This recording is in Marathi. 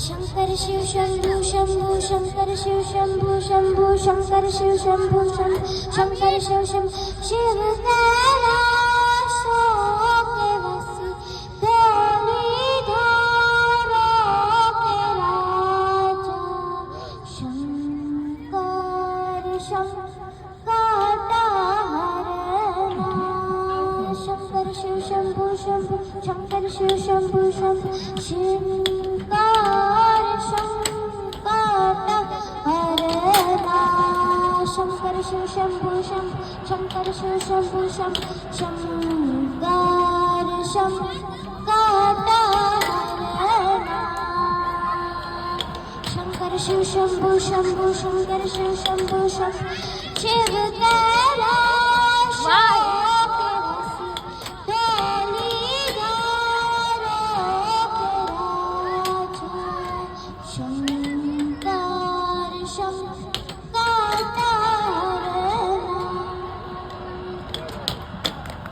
शंकर शिव शंभू शंभू शंकर शिव शंभू शंभू शंकर शिव शंभू शंभू शंकर शिव शंभू शिव कैलाशो के वासी धूलिधारों के राजा शंकर शंकरहरणा शंकर शिव शंभू शंभू शंकर शिव शंभू शंभू शंकर शिव शंभू शंभू शंकर शिव शंभू शंभू शंकर शंकरहरणा शंकर शिव शंभू शंभू शंकर शिव शंभू शंभू शिव कैलाश